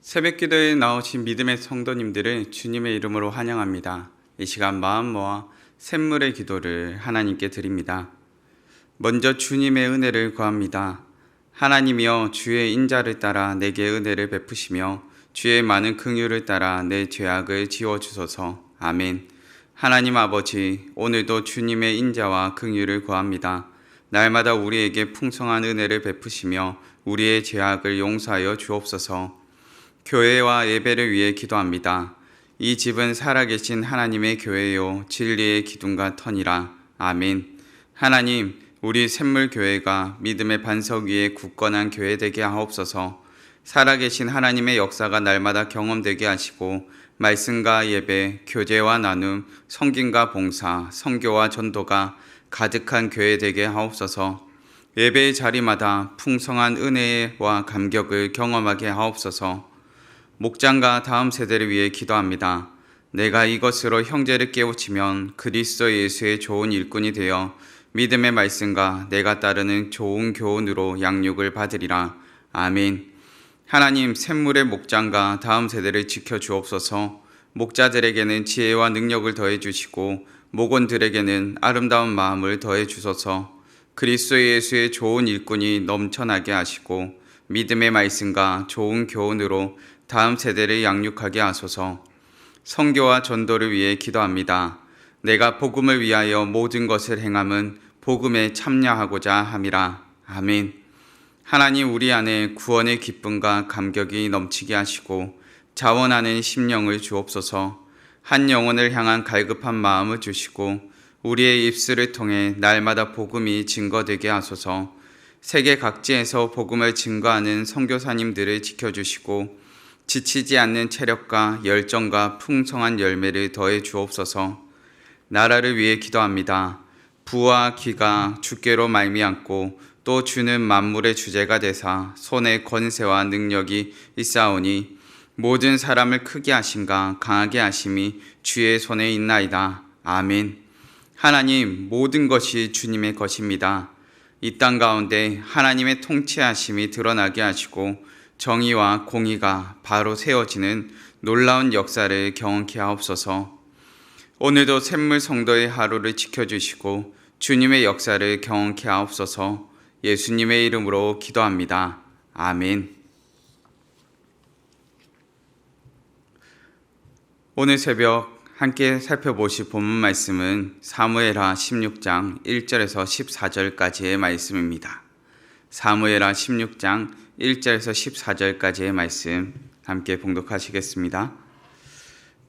새벽기도에 나오신 믿음의 성도님들을 주님의 이름으로 환영합니다. 이 시간 마음 모아 샘물의 기도를 하나님께 드립니다. 먼저 주님의 은혜를 구합니다. 하나님이여, 주의 인자를 따라 내게 은혜를 베푸시며 주의 많은 긍휼을 따라 내 죄악을 지워주소서. 아멘. 하나님 아버지, 오늘도 주님의 인자와 긍휼을 구합니다. 날마다 우리에게 풍성한 은혜를 베푸시며 우리의 죄악을 용서하여 주옵소서. 교회와 예배를 위해 기도합니다. 이 집은 살아계신 하나님의 교회요 진리의 기둥과 터니라. 아멘. 하나님, 우리 샘물교회가 믿음의 반석 위에 굳건한 교회 되게 하옵소서. 살아계신 하나님의 역사가 날마다 경험되게 하시고 말씀과 예배, 교제와 나눔, 성김과 봉사, 선교와 전도가 가득한 교회 되게 하옵소서. 예배의 자리마다 풍성한 은혜와 감격을 경험하게 하옵소서. 목장과 다음 세대를 위해 기도합니다. 내가 이것으로 형제를 깨우치면 그리스도 예수의 좋은 일꾼이 되어 믿음의 말씀과 내가 따르는 좋은 교훈으로 양육을 받으리라. 아멘. 하나님, 샘물의 목장과 다음 세대를 지켜주옵소서. 목자들에게는 지혜와 능력을 더해 주시고 목원들에게는 아름다운 마음을 더해 주소서. 그리스도 예수의 좋은 일꾼이 넘쳐나게 하시고 믿음의 말씀과 좋은 교훈으로 다음 세대를 양육하게 하소서. 선교와 전도를 위해 기도합니다. 내가 복음을 위하여 모든 것을 행함은 복음에 참여하고자 함이라. 아멘. 하나님, 우리 안에 구원의 기쁨과 감격이 넘치게 하시고 자원하는 심령을 주옵소서. 한 영혼을 향한 갈급한 마음을 주시고 우리의 입술을 통해 날마다 복음이 증거되게 하소서. 세계 각지에서 복음을 증거하는 선교사님들을 지켜주시고 지치지 않는 체력과 열정과 풍성한 열매를 더해 주옵소서. 나라를 위해 기도합니다. 부와 귀가 주께로 말미암고 또 주는 만물의 주제가 되사 손에 권세와 능력이 있사오니 모든 사람을 크게 하심과 강하게 하심이 주의 손에 있나이다. 아멘. 하나님, 모든 것이 주님의 것입니다. 이 땅 가운데 하나님의 통치하심이 드러나게 하시고 정의와 공의가 바로 세워지는 놀라운 역사를 경험케 하옵소서. 오늘도 샘물 성도의 하루를 지켜주시고 주님의 역사를 경험케 하옵소서. 예수님의 이름으로 기도합니다. 아멘. 오늘 새벽 함께 살펴보실 본문 말씀은 사무엘하 16장 1절에서 14절까지의 말씀입니다. 사무엘하 16장 1절에서 14절까지의 말씀 함께 봉독하시겠습니다.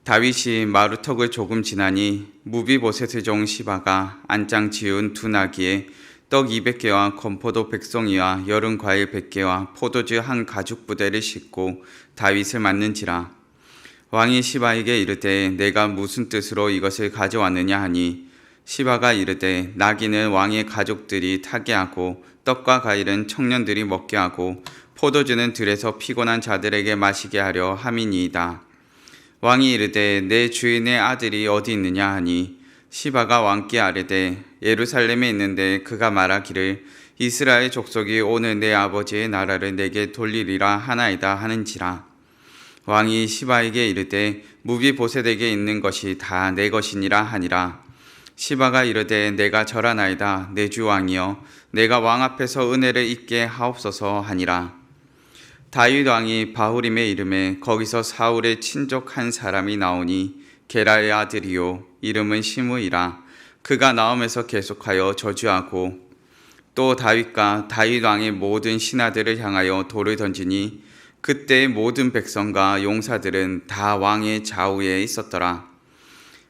다윗이 마루턱을 조금 지나니 무비보셋의 종 시바가 안장 지은 두 나귀에 떡 200개와 건포도 100송이와 여름 과일 100개와 포도주 한 가죽 부대를 싣고 다윗을 맞는지라. 왕이 시바에게 이르되 내가 무슨 뜻으로 이것을 가져왔느냐 하니 시바가 이르되 나귀는 왕의 가족들이 타게 하고 떡과 과일은 청년들이 먹게 하고 포도주는 들에서 피곤한 자들에게 마시게 하려 함이니이다. 왕이 이르되 내 주인의 아들이 어디 있느냐 하니 시바가 왕께 아뢰되 예루살렘에 있는데 그가 말하기를 이스라엘 족속이 오늘 내 아버지의 나라를 내게 돌리리라 하나이다 하는지라. 왕이 시바에게 이르되 무비보셋에게 있는 것이 다 내 것이니라 하니라. 시바가 이르되 내가 절하나이다. 내 주 왕이여, 내가 왕 앞에서 은혜를 잊게 하옵소서 하니라. 다윗 왕이 바후림의 이름에 거기서 사울의 친족 한 사람이 나오니 게라의 아들이요 이름은 시므이라. 그가 나오면서 계속하여 저주하고 또 다윗과 다윗 왕의 모든 신하들을 향하여 돌을 던지니 그때의 모든 백성과 용사들은 다 왕의 좌우에 있었더라.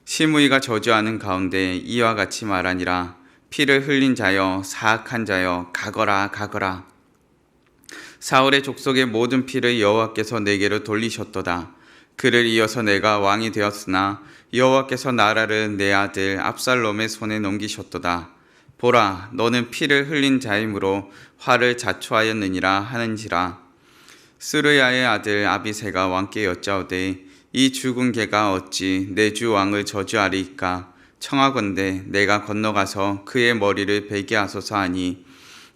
시므이가 저주하는 가운데 이와 같이 말하니라. 피를 흘린 자여, 사악한 자여, 가거라 가거라. 사울의 족속의 모든 피를 여호와께서 내게로 돌리셨도다. 그를 이어서 내가 왕이 되었으나 여호와께서 나라를 내 아들 압살롬의 손에 넘기셨도다. 보라, 너는 피를 흘린 자이므로 화를 자초하였느니라 하는지라. 스르야의 아들 아비새가 왕께 여짜오되 이 죽은 개가 어찌 내 주 왕을 저주하리이까. 청하건대 내가 건너가서 그의 머리를 베게 하소서 하니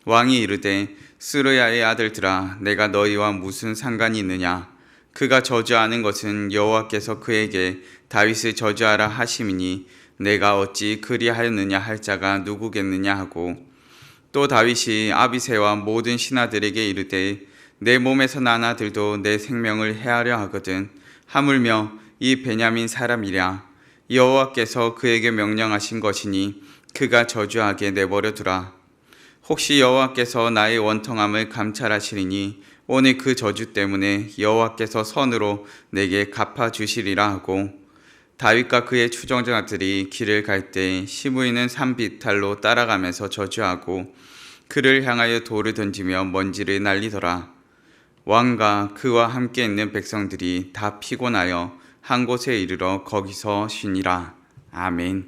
왕이 이르되 스르야의 아들들아, 내가 너희와 무슨 상관이 있느냐. 그가 저주하는 것은 여호와께서 그에게 다윗을 저주하라 하심이니 내가 어찌 그리하였느냐 할 자가 누구겠느냐 하고, 또 다윗이 아비새와 모든 신하들에게 이르되 내 몸에서 난 아들도 내 생명을 해하려 하거든 하물며 이 베냐민 사람이랴. 여호와께서 그에게 명령하신 것이니 그가 저주하게 내버려 두라. 혹시 여호와께서 나의 원통함을 감찰하시리니 오늘 그 저주 때문에 여호와께서 선으로 내게 갚아주시리라 하고, 다윗과 그의 추종자들이 길을 갈 때 시므이는 산비탈로 따라가면서 저주하고 그를 향하여 돌을 던지며 먼지를 날리더라. 왕과 그와 함께 있는 백성들이 다 피곤하여 한 곳에 이르러 거기서 쉬니라. 아멘.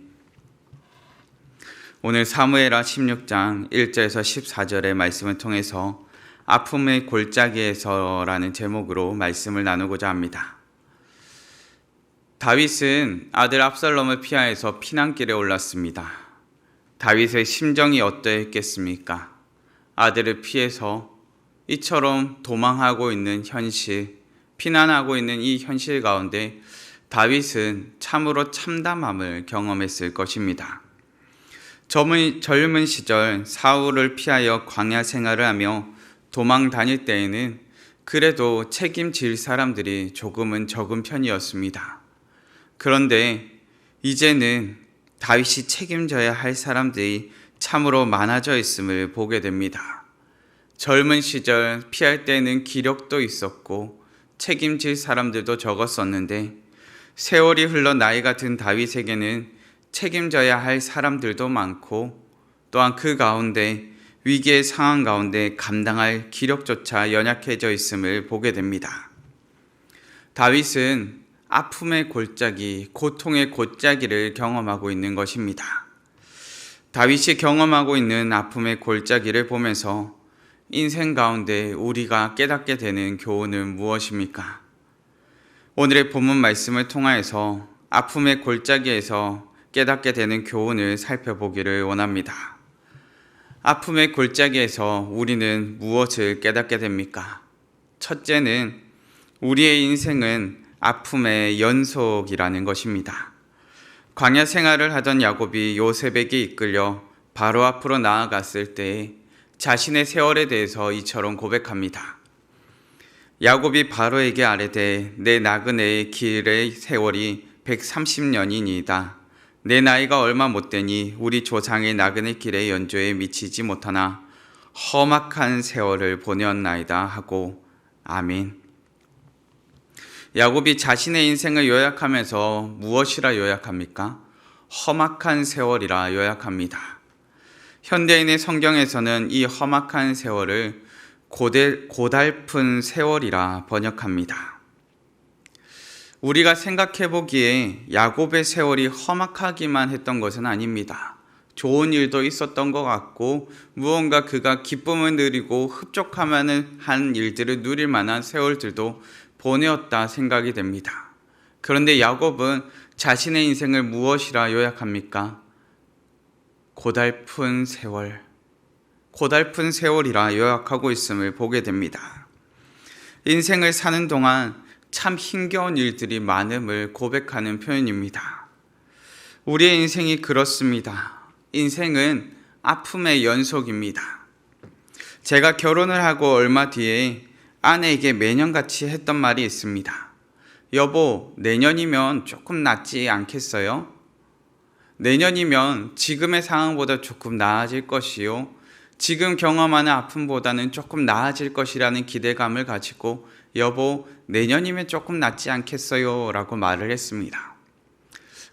오늘 사무엘하 16장 1절에서 14절의 말씀을 통해서 아픔의 골짜기에서라는 제목으로 말씀을 나누고자 합니다. 다윗은 아들 압살롬을 피하여서 피난길에 올랐습니다. 다윗의 심정이 어떠했겠습니까? 아들을 피해서 이처럼 도망하고 있는 현실, 피난하고 있는 이 현실 가운데 다윗은 참으로 참담함을 경험했을 것입니다. 젊은 시절 사울을 피하여 광야 생활을 하며 도망 다닐 때에는 그래도 책임질 사람들이 조금은 적은 편이었습니다. 그런데 이제는 다윗이 책임져야 할 사람들이 참으로 많아져 있음을 보게 됩니다. 젊은 시절 피할 때는 기력도 있었고 책임질 사람들도 적었었는데 세월이 흘러 나이가 든 다윗에게는 책임져야 할 사람들도 많고 또한 그 가운데 위기의 상황 가운데 감당할 기력조차 연약해져 있음을 보게 됩니다. 다윗은 아픔의 골짜기, 고통의 골짜기를 경험하고 있는 것입니다. 다윗이 경험하고 있는 아픔의 골짜기를 보면서 인생 가운데 우리가 깨닫게 되는 교훈은 무엇입니까? 오늘의 본문 말씀을 통하여서 아픔의 골짜기에서 깨닫게 되는 교훈을 살펴보기를 원합니다. 아픔의 골짜기에서 우리는 무엇을 깨닫게 됩니까? 첫째는 우리의 인생은 아픔의 연속이라는 것입니다. 광야 생활을 하던 야곱이 요셉에게 이끌려 바로 앞으로 나아갔을 때에 자신의 세월에 대해서 이처럼 고백합니다. 야곱이 바로에게 아뢰되 내 나그네의 길의 세월이 130년이니이다. 내 나이가 얼마 못되니 우리 조상의 나그네 길의 연조에 미치지 못하나 험악한 세월을 보내었나이다 하고 아멘. 야곱이 자신의 인생을 요약하면서 무엇이라 요약합니까? 험악한 세월이라 요약합니다. 현대인의 성경에서는 이 험악한 세월을 고달픈 세월이라 번역합니다. 우리가 생각해 보기에 야곱의 세월이 험악하기만 했던 것은 아닙니다. 좋은 일도 있었던 것 같고 무언가 그가 기쁨을 누리고 흡족하면 한 일들을 누릴 만한 세월들도 보내었다 생각이 됩니다. 그런데 야곱은 자신의 인생을 무엇이라 요약합니까? 고달픈 세월이라 요약하고 있음을 보게 됩니다. 인생을 사는 동안 참 힘겨운 일들이 많음을 고백하는 표현입니다. 우리의 인생이 그렇습니다. 인생은 아픔의 연속입니다. 제가 결혼을 하고 얼마 뒤에 아내에게 매년같이 했던 말이 있습니다. 여보, 내년이면 조금 낫지 않겠어요? 내년이면 지금의 상황보다 조금 나아질 것이요. 지금 경험하는 아픔보다는 조금 나아질 것이라는 기대감을 가지고 여보, 내년이면 조금 낫지 않겠어요? 라고 말을 했습니다.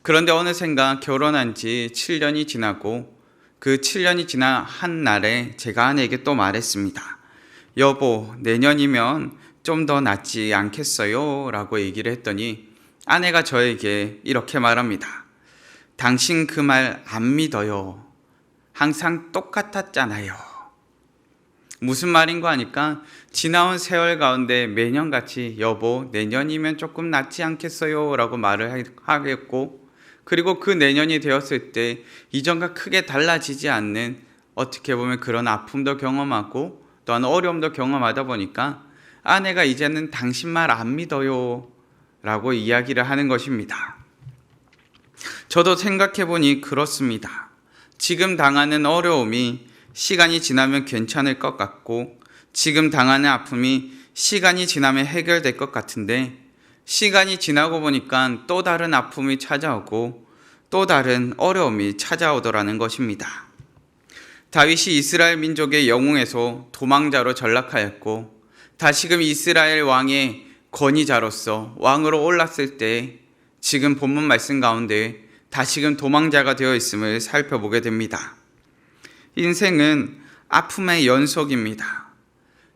그런데 어느샌가 결혼한 지 7년이 지나고 그 7년이 지난 한 날에 제가 아내에게 또 말했습니다. 여보, 내년이면 좀 더 낫지 않겠어요? 라고 얘기를 했더니 아내가 저에게 이렇게 말합니다. 당신 그 말 안 믿어요. 항상 똑같았잖아요. 무슨 말인가 하니까 지나온 세월 가운데 매년같이 여보, 내년이면 조금 낫지 않겠어요? 라고 말을 하겠고, 그리고 그 내년이 되었을 때 이전과 크게 달라지지 않는 어떻게 보면 그런 아픔도 경험하고 또한 어려움도 경험하다 보니까 아내가 이제는 당신 말 안 믿어요 라고 이야기를 하는 것입니다. 저도 생각해보니 그렇습니다. 지금 당하는 어려움이 시간이 지나면 괜찮을 것 같고, 지금 당하는 아픔이 시간이 지나면 해결될 것 같은데, 시간이 지나고 보니까 또 다른 아픔이 찾아오고 또 다른 어려움이 찾아오더라는 것입니다. 다윗이 이스라엘 민족의 영웅에서 도망자로 전락하였고, 다시금 이스라엘 왕의 권위자로서 왕으로 올랐을 때 지금 본문 말씀 가운데 다시금 도망자가 되어 있음을 살펴보게 됩니다. 인생은 아픔의 연속입니다.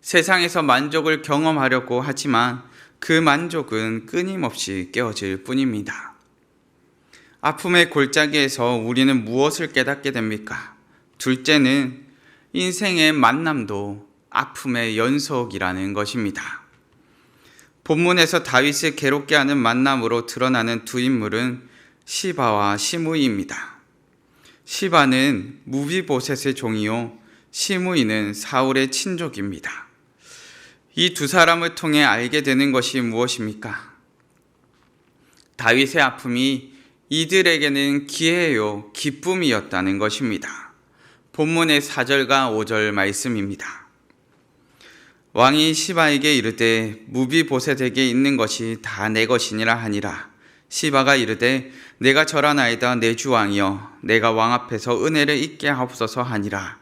세상에서 만족을 경험하려고 하지만 그 만족은 끊임없이 깨어질 뿐입니다. 아픔의 골짜기에서 우리는 무엇을 깨닫게 됩니까? 둘째는 인생의 만남도 아픔의 연속이라는 것입니다. 본문에서 다윗을 괴롭게 하는 만남으로 드러나는 두 인물은 시바와 시므이입니다. 시바는 무비보셋의 종이요, 시므이는 사울의 친족입니다. 이 두 사람을 통해 알게 되는 것이 무엇입니까? 다윗의 아픔이 이들에게는 기회요, 기쁨이었다는 것입니다. 본문의 4절과 5절 말씀입니다. 왕이 시바에게 이르되 무비보셋에게 있는 것이 다 내 것이니라 하니라. 시바가 이르되 내가 절하나이다 내 주 왕이여, 내가 왕 앞에서 은혜를 잊게 하옵소서 하니라.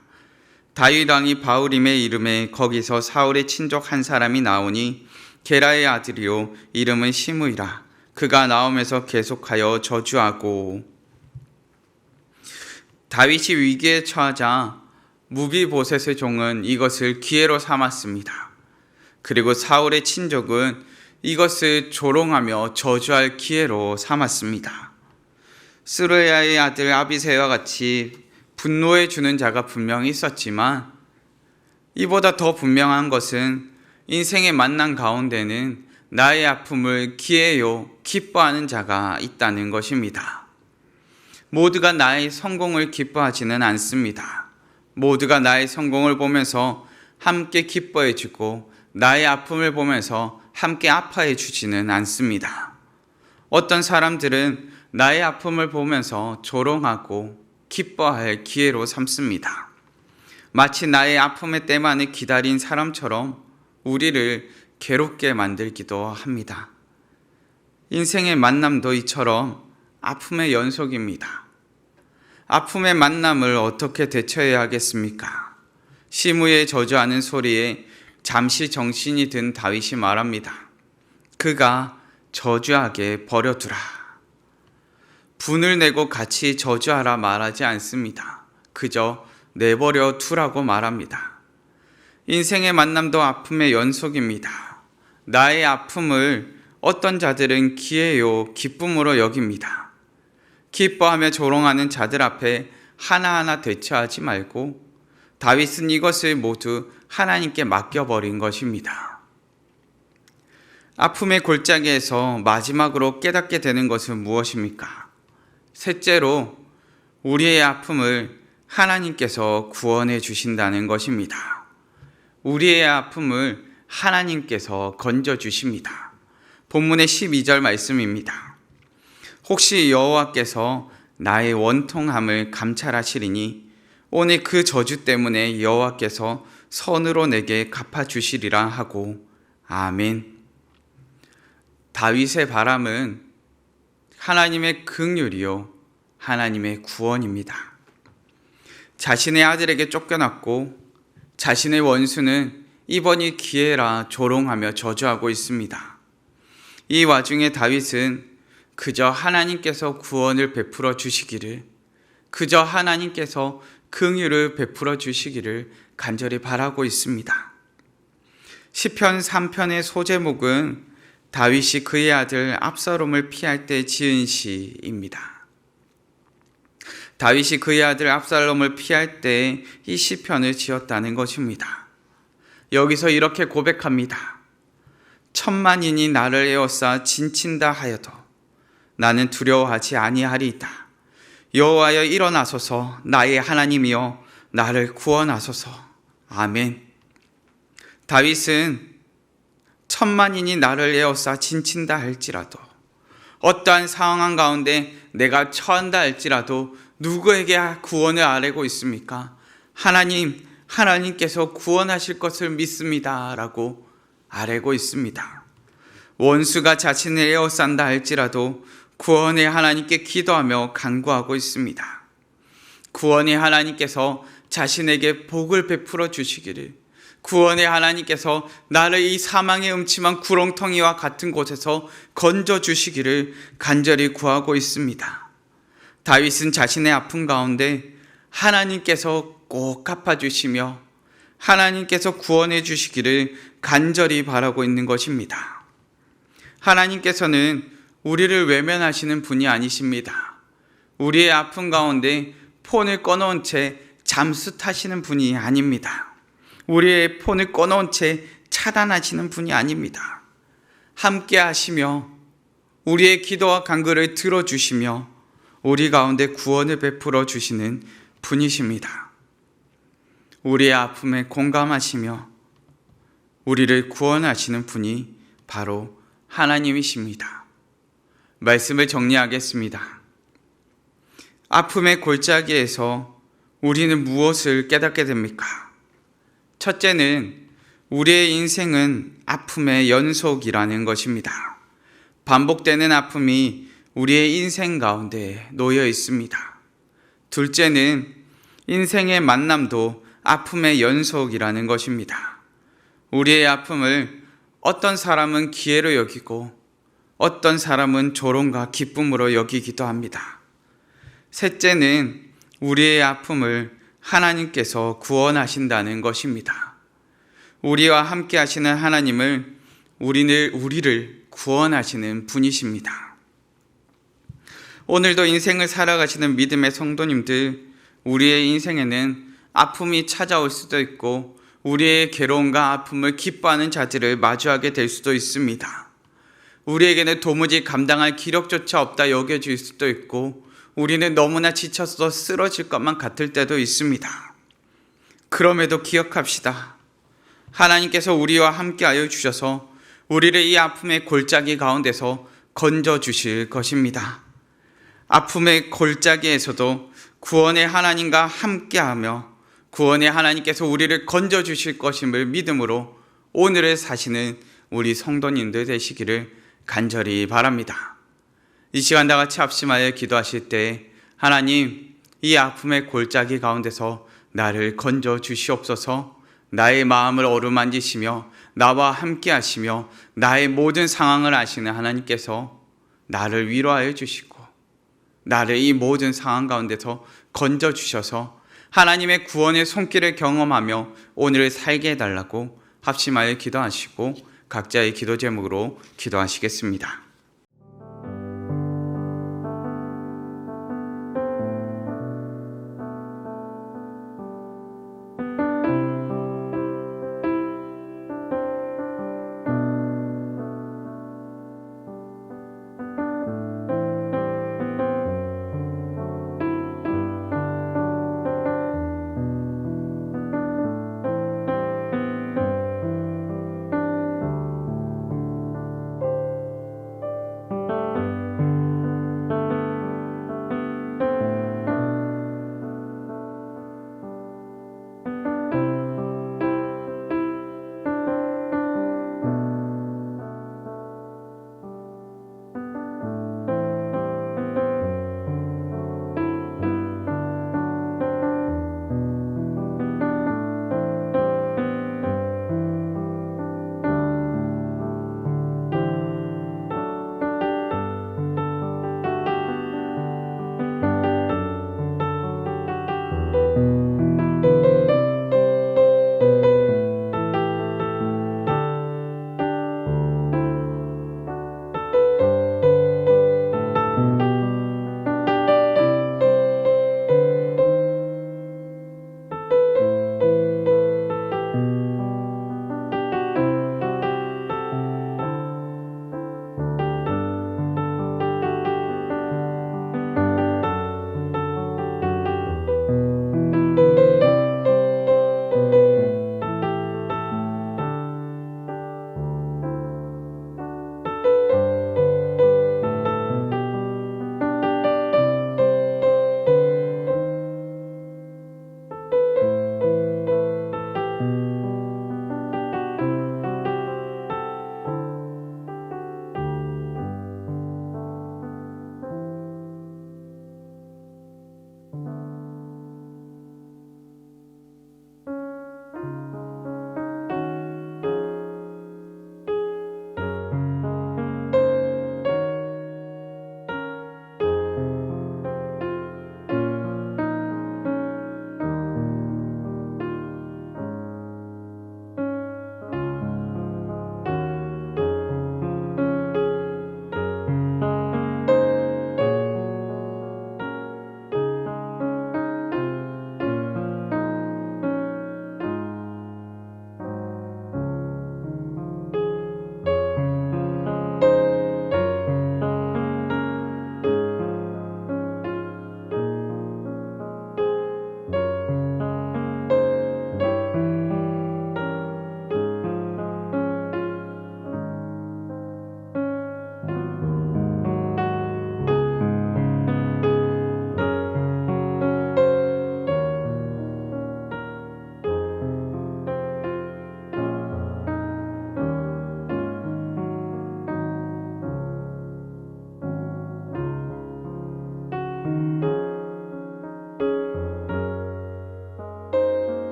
다윗 왕이 바울임의 이름에 거기서 사울의 친족 한 사람이 나오니 게라의 아들이요 이름은 시므이라. 그가 나오면서 계속하여 저주하고, 다윗이 위기에 처하자 무비보셋의 종은 이것을 기회로 삼았습니다. 그리고 사울의 친족은 이것을 조롱하며 저주할 기회로 삼았습니다. 스루야의 아들 아비새와 같이 분노해 주는 자가 분명히 있었지만, 이보다 더 분명한 것은 인생의 만남 가운데는 나의 아픔을 기회요 기뻐하는 자가 있다는 것입니다. 모두가 나의 성공을 기뻐하지는 않습니다. 모두가 나의 성공을 보면서 함께 기뻐해 주고 나의 아픔을 보면서 함께 아파해 주지는 않습니다. 어떤 사람들은 나의 아픔을 보면서 조롱하고 기뻐할 기회로 삼습니다. 마치 나의 아픔의 때만을 기다린 사람처럼 우리를 괴롭게 만들기도 합니다. 인생의 만남도 이처럼 아픔의 연속입니다. 아픔의 만남을 어떻게 대처해야 하겠습니까? 시므이의 저주하는 소리에 잠시 정신이 든 다윗이 말합니다. 그가 저주하게 버려두라. 분을 내고 같이 저주하라 말하지 않습니다. 그저 내버려 두라고 말합니다. 인생의 만남도 아픔의 연속입니다. 나의 아픔을 어떤 자들은 기회요 기쁨으로 여깁니다. 기뻐하며 조롱하는 자들 앞에 하나하나 대처하지 말고 다윗은 이것을 모두 하나님께 맡겨버린 것입니다. 아픔의 골짜기에서 마지막으로 깨닫게 되는 것은 무엇입니까? 셋째로 우리의 아픔을 하나님께서 구원해 주신다는 것입니다. 우리의 아픔을 하나님께서 건져 주십니다. 본문의 12절 말씀입니다. 혹시 여호와께서 나의 원통함을 감찰하시리니 오늘 그 저주 때문에 여호와께서 선으로 내게 갚아주시리라 하고 아멘. 다윗의 바람은 하나님의 긍휼이요 하나님의 구원입니다. 자신의 아들에게 쫓겨났고 자신의 원수는 이번이 기회라 조롱하며 저주하고 있습니다. 이 와중에 다윗은 그저 하나님께서 구원을 베풀어 주시기를, 그저 하나님께서 긍휼을 베풀어 주시기를 간절히 바라고 있습니다. 시편 3편의 소제목은 다윗이 그의 아들 압살롬을 피할 때 지은 시입니다. 다윗이 그의 아들 압살롬을 피할 때 이 시편을 지었다는 것입니다. 여기서 이렇게 고백합니다. 천만인이 나를 에워싸 진친다 하여도 나는 두려워하지 아니하리이다. 여호와여 일어나소서, 나의 하나님이여 나를 구원하소서. 아멘. 다윗은 천만인이 나를 에워싸 진친다 할지라도, 어떠한 상황 가운데 내가 처한다 할지라도 누구에게 구원을 아뢰고 있습니까? 하나님께서 구원하실 것을 믿습니다 라고 아뢰고 있습니다. 원수가 자신을 에워싼다 할지라도 구원의 하나님께 기도하며 간구하고 있습니다. 구원의 하나님께서 자신에게 복을 베풀어 주시기를, 구원의 하나님께서 나를 이 사망의 음침한 구렁텅이와 같은 곳에서 건져 주시기를 간절히 구하고 있습니다. 다윗은 자신의 아픔 가운데 하나님께서 꼭 갚아주시며 하나님께서 구원해 주시기를 간절히 바라고 있는 것입니다. 하나님께서는 우리를 외면하시는 분이 아니십니다. 우리의 아픔 가운데 폰을 꺼놓은 채 잠수 타시는 분이 아닙니다. 우리의 폰을 꺼놓은 채 차단하시는 분이 아닙니다. 함께 하시며 우리의 기도와 간구를 들어주시며 우리 가운데 구원을 베풀어 주시는 분이십니다. 우리의 아픔에 공감하시며 우리를 구원하시는 분이 바로 하나님이십니다. 말씀을 정리하겠습니다. 아픔의 골짜기에서 우리는 무엇을 깨닫게 됩니까? 첫째는 우리의 인생은 아픔의 연속이라는 것입니다. 반복되는 아픔이 우리의 인생 가운데 놓여 있습니다. 둘째는 인생의 만남도 아픔의 연속이라는 것입니다. 우리의 아픔을 어떤 사람은 기회로 여기고 어떤 사람은 조롱과 기쁨으로 여기기도 합니다. 셋째는 우리의 아픔을 하나님께서 구원하신다는 것입니다. 우리와 함께 하시는 하나님을 우리를 구원하시는 분이십니다. 오늘도 인생을 살아가시는 믿음의 성도님들, 우리의 인생에는 아픔이 찾아올 수도 있고 우리의 괴로움과 아픔을 기뻐하는 자들을 마주하게 될 수도 있습니다. 우리에게는 도무지 감당할 기력조차 없다 여겨질 수도 있고 우리는 너무나 지쳐서 쓰러질 것만 같을 때도 있습니다. 그럼에도 기억합시다. 하나님께서 우리와 함께하여 주셔서 우리를 이 아픔의 골짜기 가운데서 건져 주실 것입니다. 아픔의 골짜기에서도 구원의 하나님과 함께하며 구원의 하나님께서 우리를 건져 주실 것임을 믿음으로 오늘을 사시는 우리 성도님들 되시기를 간절히 바랍니다. 이 시간 다 같이 합심하여 기도하실 때 하나님, 이 아픔의 골짜기 가운데서 나를 건져 주시옵소서. 나의 마음을 어루만지시며 나와 함께 하시며 나의 모든 상황을 아시는 하나님께서 나를 위로하여 주시고 나를 이 모든 상황 가운데서 건져 주셔서 하나님의 구원의 손길을 경험하며 오늘을 살게 해달라고 합심하여 기도하시고 각자의 기도 제목으로 기도하시겠습니다.